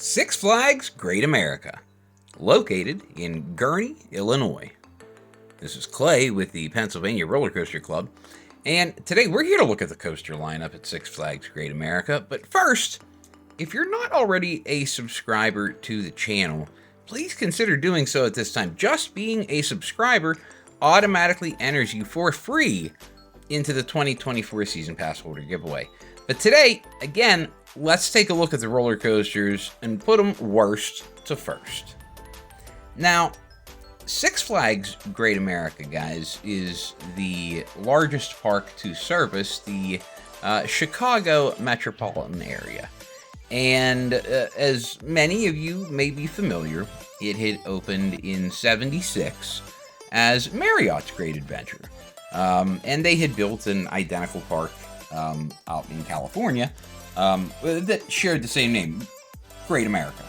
Six Flags Great America, located in Gurnee, Illinois. This is Clay with the Pennsylvania Roller Coaster Club, and today we're here to look at the coaster lineup at Six Flags Great America. But first, if you're not already a subscriber to the channel, please consider doing so at this time. Just being a subscriber automatically enters you for free into the 2024 Season Pass Holder giveaway. But today, again, let's take a look at the roller coasters and put them worst to first. Now, Six Flags Great America, guys, is the largest park to service the Chicago metropolitan area. And as many of you may be familiar, it had opened in '76 as Marriott's Great Adventure. And they had built an identical park out in California that shared the same name, Great America.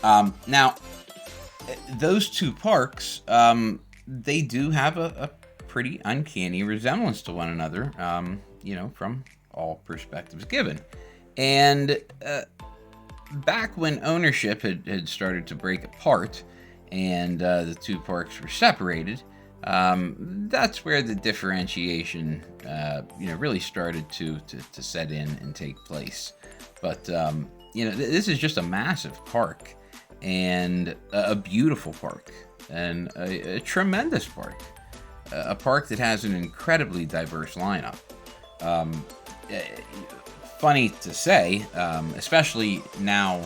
Now, those two parks, they do have a pretty uncanny resemblance to one another, from all perspectives given. And back when ownership had started to break apart and the two parks were separated, that's where the differentiation, really started to set in and take place. But, this is just a massive park and a beautiful park and a tremendous park. A park that has an incredibly diverse lineup. Funny to say, especially now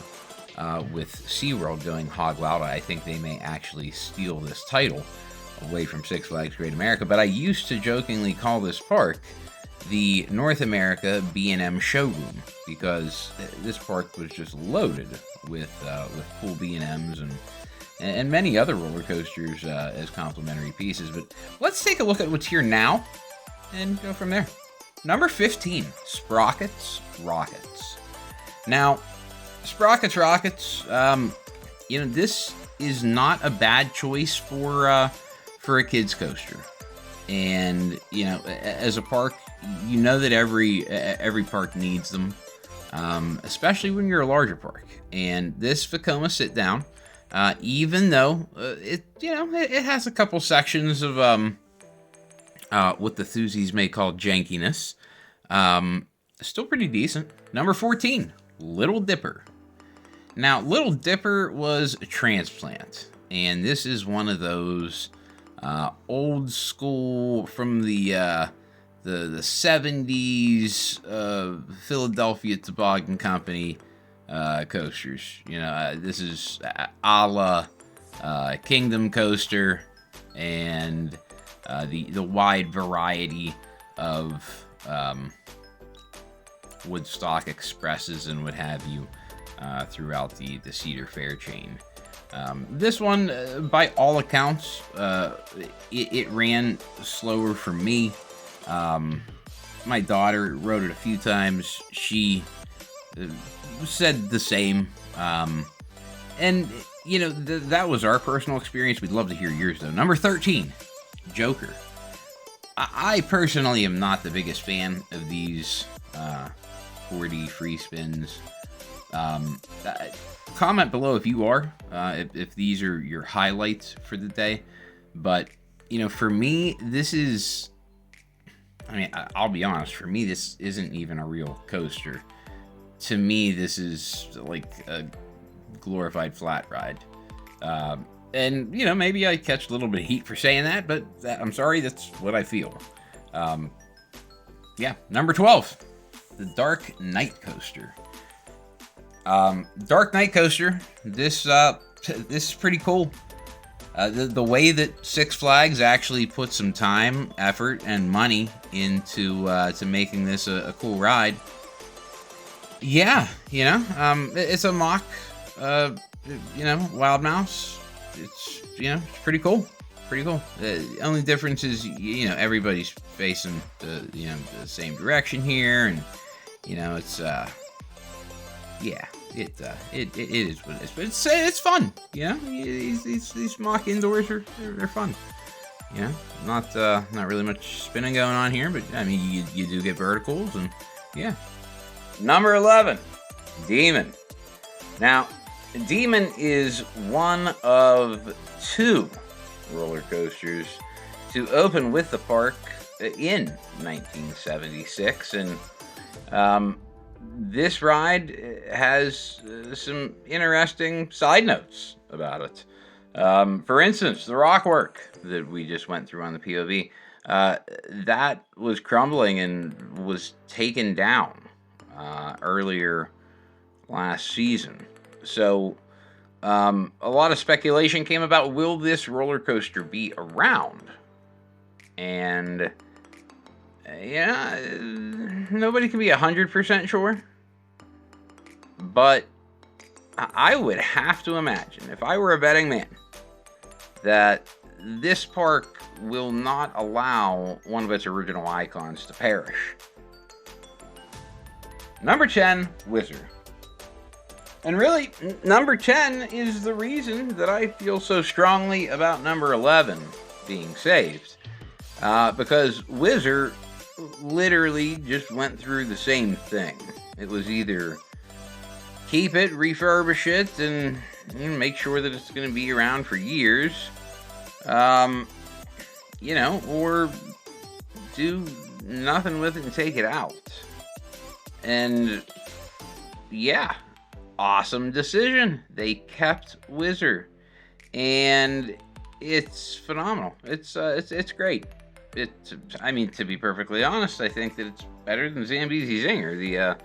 with SeaWorld going hog wild, I think they may actually steal this title away from Six Flags Great America, but I used to jokingly call this park the North America B&M showroom, because this park was just loaded with cool B&Ms and many other roller coasters as complimentary pieces. But let's take a look at what's here now and go from there. Number 15, Sprockets Rockets. Now, Sprockets Rockets, this is not a bad choice for a kids coaster. And, as a park, that every park needs them, especially when you're a larger park. And this Vekoma sit down, even though it has a couple sections of what the Thuzies may call jankiness, still pretty decent. Number 14, Little Dipper. Now, Little Dipper was a transplant, and this is one of those old school from the 70s Philadelphia Toboggan Company coasters. This is a la Kingdom Coaster and the wide variety of Woodstock Expresses and what have you throughout the Cedar Fair chain. This one, by all accounts, it ran slower for me. My daughter rode it a few times. She said the same. And, that was our personal experience. We'd love to hear yours, though. Number 13, Joker. I personally am not the biggest fan of these 4D free spins. Comment below if you are, if these are your highlights for the day. But, for me, this is, I'll be honest, for me, this isn't even a real coaster. To me, this is like a glorified flat ride. And, maybe I catch a little bit of heat for saying that, but I'm sorry, that's what I feel. Number 12, the Dark Knight Coaster. Dark Knight Coaster, this is pretty cool. The way that Six Flags actually put some time, effort, and money into to making this a cool ride. Yeah, it's a mock, Wild Mouse. It's pretty cool. Pretty cool. The only difference is, everybody's facing the same direction here, and it's it is what it is, but it's fun. These mock indoors they're fun. Not really much spinning going on here, but you do get verticals, and yeah. Number 11, Demon. Now, Demon is one of 2 roller coasters to open with the park in 1976, and this ride has some interesting side notes about it. For instance, the rock work that we just went through on the POV, that was crumbling and was taken down earlier last season. So a lot of speculation came about, will this roller coaster be around? And yeah, nobody can be 100% sure, but I would have to imagine, if I were a betting man, that this park will not allow one of its original icons to perish. Number 10, Wizard. And really, number 10 is the reason that I feel so strongly about number 11 being saved. Because Wizard literally just went through the same thing. It was either keep it, refurbish it, and make sure that it's going to be around for years, or do nothing with it and take it out. And yeah, awesome decision. They kept Wizard, and it's phenomenal. It's great. To be perfectly honest, I think that it's better than Zambezi Zinger,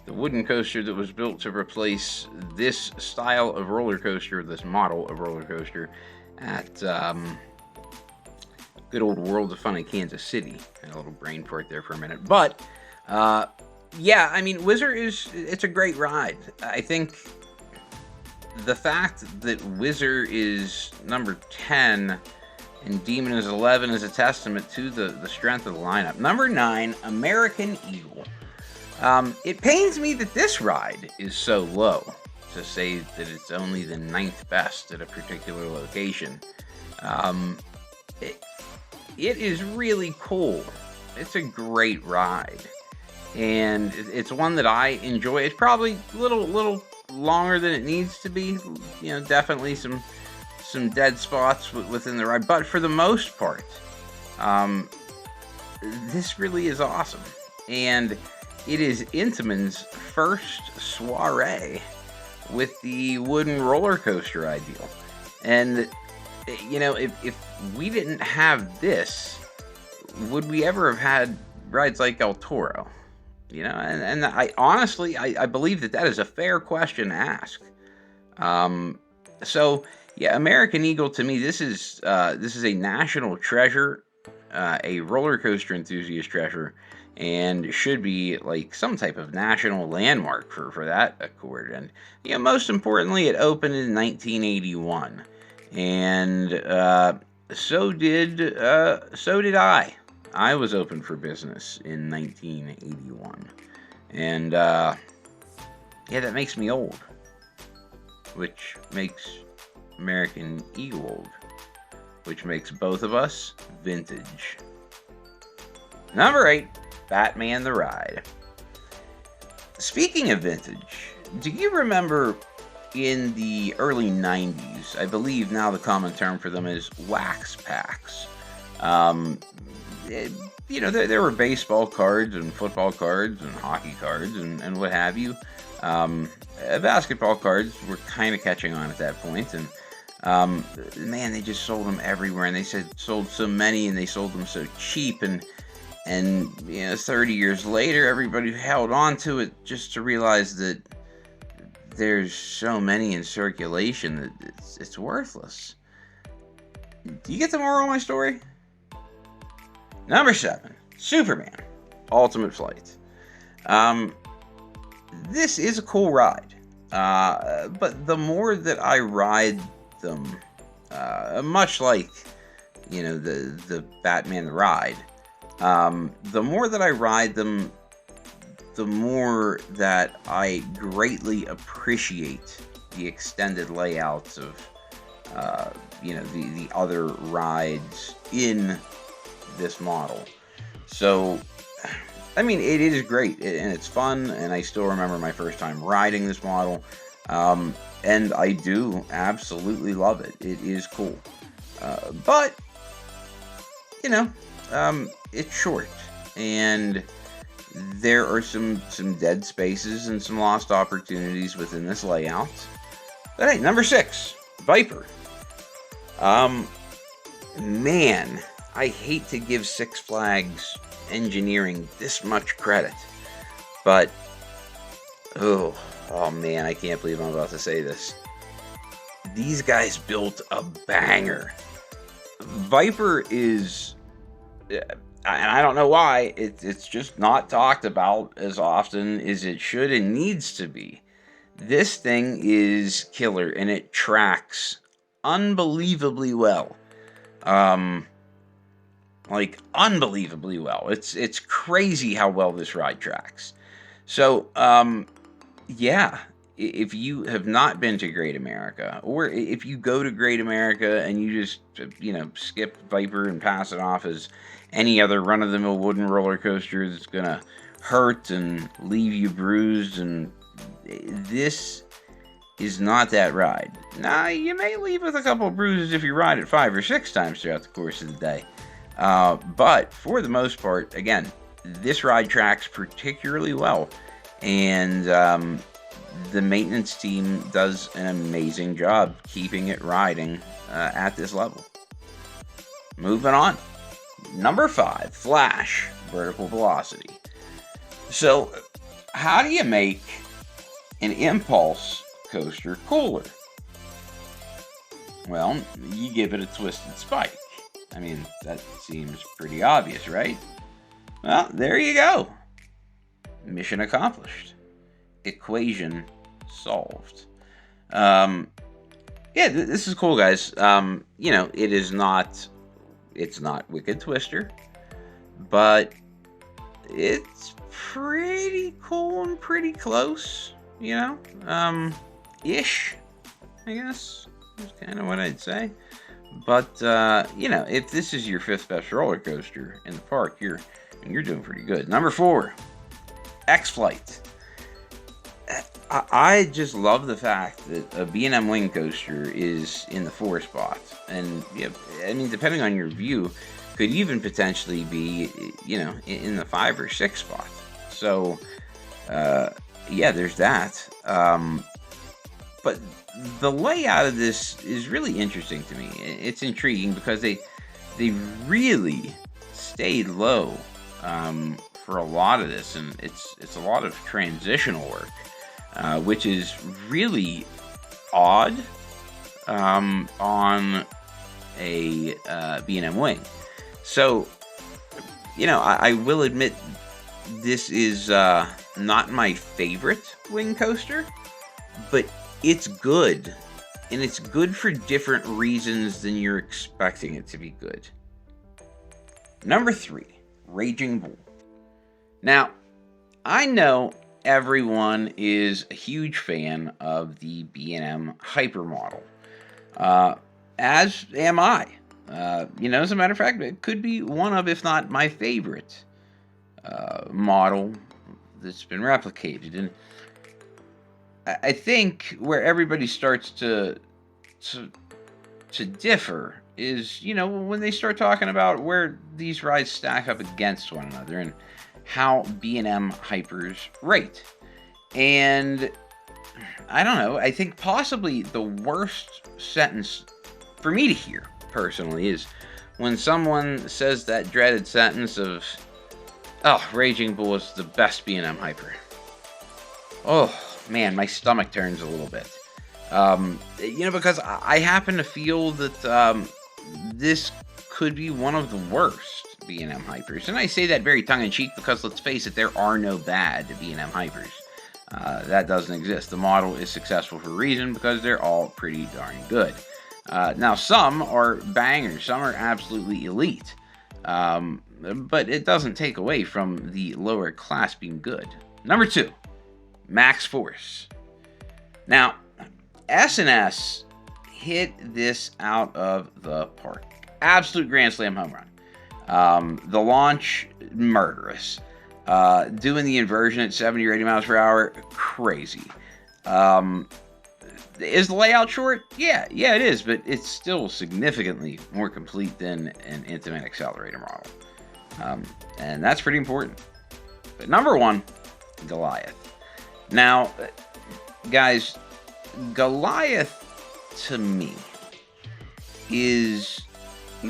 the wooden coaster that was built to replace this style of roller coaster, this model of roller coaster, at good old World of Fun in Kansas City. Had a little brain fart there for a minute, but Wizard it's a great ride. I think the fact that Wizard is number 10 and Demon is 11 is a testament to the strength of the lineup. Number 9, American Eagle. It pains me that this ride is so low, to say that it's only the 9th best at a particular location. It is really cool. It's a great ride, and it's one that I enjoy. It's probably a little longer than it needs to be. Definitely some dead spots within the ride, but for the most part, this really is awesome. And it is Intamin's first soiree with the wooden roller coaster ideal. And if we didn't have this, would we ever have had rides like El Toro? And I honestly believe that is a fair question to ask. So yeah, American Eagle, to me, this is a national treasure, a roller coaster enthusiast treasure, and should be like some type of national landmark for that accord. And most importantly, it opened in 1981, and so did I. I was open for business in 1981, and that makes me old, which makes American Eagle old, which makes both of us vintage. Number 8, Batman the Ride. Speaking of vintage, do you remember in the early 90s, I believe now the common term for them is wax packs? There were baseball cards and football cards and hockey cards and what have you. Basketball cards were kind of catching on at that point, and they just sold them everywhere, and they sold so many, and they sold them so cheap, and 30 years later, everybody held on to it just to realize that there's so many in circulation that it's worthless. Do you get the moral of my story? Number 7, Superman, Ultimate Flight. This is a cool ride, but the more that I ride them, much like the Batman the Ride, the more that I ride them, the more that I greatly appreciate the extended layouts of the other rides in this model. So it is great, and it's fun, and I still remember my first time riding this model. And I do absolutely love it. It is cool. But, you know, it's short. And there are some dead spaces and some lost opportunities within this layout. But hey, number 6, Viper. Man, I hate to give Six Flags engineering this much credit, but oh man, I can't believe I'm about to say this. These guys built a banger. Viper is, and I don't know why, it's just not talked about as often as it should and needs to be. This thing is killer, and it tracks unbelievably well. Like unbelievably well. It's crazy how well this ride tracks. So, yeah, if you have not been to Great America, or if you go to Great America and you just, skip Viper and pass it off as any other run-of-the-mill wooden roller coaster that's gonna hurt and leave you bruised, and this is not that ride. Now, you may leave with a couple of bruises if you ride it 5 or 6 times throughout the course of the day. But for the most part, again, this ride tracks particularly well, and the maintenance team does an amazing job keeping it riding at this level. Moving on. Number 5, Flash, vertical velocity. So, how do you make an impulse coaster cooler? Well, you give it a twisted spike. I mean, that seems pretty obvious, right? Well, there you go. Mission accomplished. Equation solved. Yeah, this is cool, guys. It's not Wicked Twister, but it's pretty cool and pretty close, ish, I guess, is kind of what I'd say. But, if this is your 5th best roller coaster in the park, you're doing pretty good. Number 4, XFlight. I just love the fact that a B&M wing coaster is in the 4 spot. And, depending on your view, could even potentially be, in the 5 or 6 spot. So, there's that. But the layout of this is really interesting to me. It's intriguing because they really stayed low for a lot of this, and it's a lot of transitional work, which is really odd on a B&M wing. So, I will admit this is not my favorite wing coaster, but it's good, and it's good for different reasons than you're expecting it to be good. Number 3, Raging Bull. Now, I know everyone is a huge fan of the B&M Hyper model, as am I. As a matter of fact, it could be one of, if not my favorite model that's been replicated. And I think where everybody starts to differ is, when they start talking about where these rides stack up against one another and how B&M Hypers rate. And I don't know, I think possibly the worst sentence for me to hear, personally, is when someone says that dreaded sentence of, "Oh, Raging Bull is the best B&M Hyper." Oh, man, my stomach turns a little bit. Because I happen to feel that this could be one of the worst B&M Hypers. And I say that very tongue-in-cheek because, let's face it, there are no bad B&M Hypers. That doesn't exist. The model is successful for a reason, because they're all pretty darn good. Now, some are bangers. Some are absolutely elite. But it doesn't take away from the lower class being good. Number 2, Max Force. Now, S&S hit this out of the park. Absolute Grand Slam home run. The launch, murderous. Doing the inversion at 70 or 80 miles per hour, crazy. is the layout short? Yeah, it is, but it's still significantly more complete than an Intimate Accelerator model. And that's pretty important. But number 1, Goliath. Now, guys, Goliath, to me, is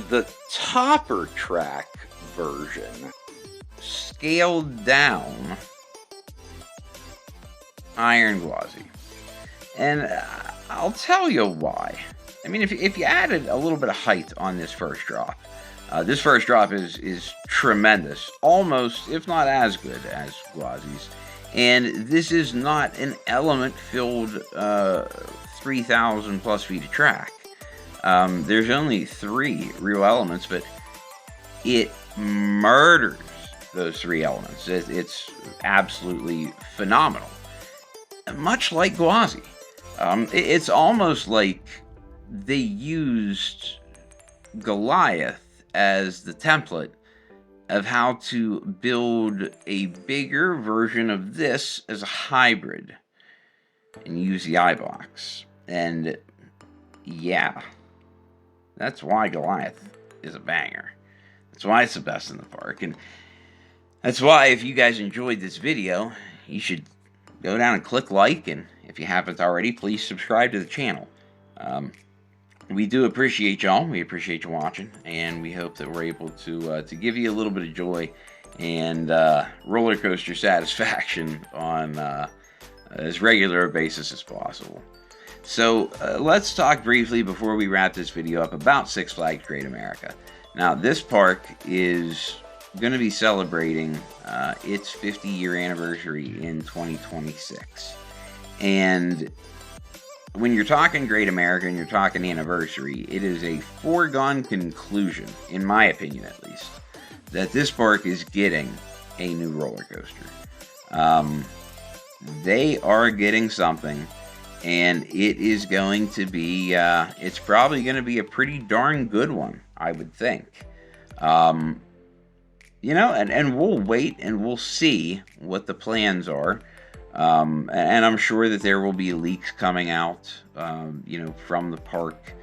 the topper track version, scaled down Iron Gwazi. And I'll tell you why. I mean, if you added a little bit of height on this first drop is tremendous. Almost, if not as good as Gwazi's. And this is not an element-filled 3,000 plus feet of track. There's only 3 real elements, but it murders those 3 elements. It's absolutely phenomenal. Much like Gwazi. It's almost like they used Goliath as the template of how to build a bigger version of this as a hybrid and use the iBox. And yeah, that's why Goliath is a banger. That's why it's the best in the park. And that's why, if you guys enjoyed this video, you should go down and click like, and if you haven't already, please subscribe to the channel. We do appreciate y'all. We appreciate you watching, and we hope that we're able to give you a little bit of joy and roller coaster satisfaction on as regular a basis as possible. So let's talk briefly before we wrap this video up about Six Flags Great America. Now, this park is going to be celebrating its 50-year anniversary in 2026. And when you're talking Great America and you're talking anniversary, it is a foregone conclusion, in my opinion at least, that this park is getting a new roller coaster. They are getting something, and it is going to be, it's probably going to be a pretty darn good one, I would think. You know, and we'll wait and we'll see what the plans are. And I'm sure that there will be leaks coming out, you know, from the park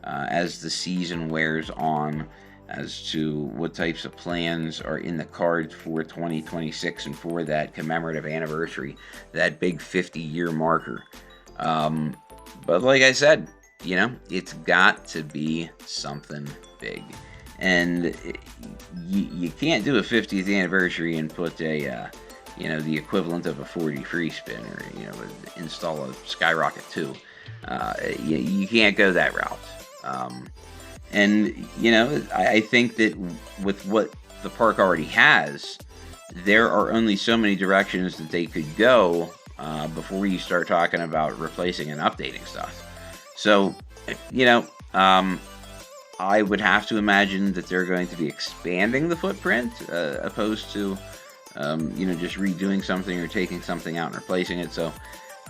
as the season wears on, as to what types of plans are in the cards for 2026 and for that commemorative anniversary, that big 50-year marker. But like I said, you know, it's got to be something big. And you can't do a 50th anniversary and put a, you know, the equivalent of a 40 free spin, or, you know, install a Skyrocket 2. You can't go that route. And, you know, I think that with what the park already has, there are only so many directions that they could go before you start talking about replacing and updating stuff. So, you know, I would have to imagine that they're going to be expanding the footprint, opposed to, you know, just redoing something or taking something out and replacing it. So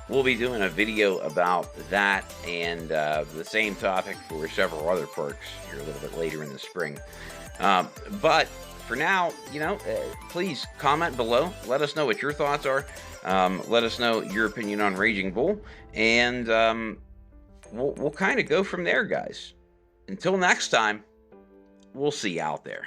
we'll be doing a video about that and the same topic for several other parks here a little bit later in the spring. But for now, you know, please comment below. Let us know what your thoughts are. Let us know your opinion on Raging Bull, and we'll kind of go from there, guys. Until next time, we'll see you out there.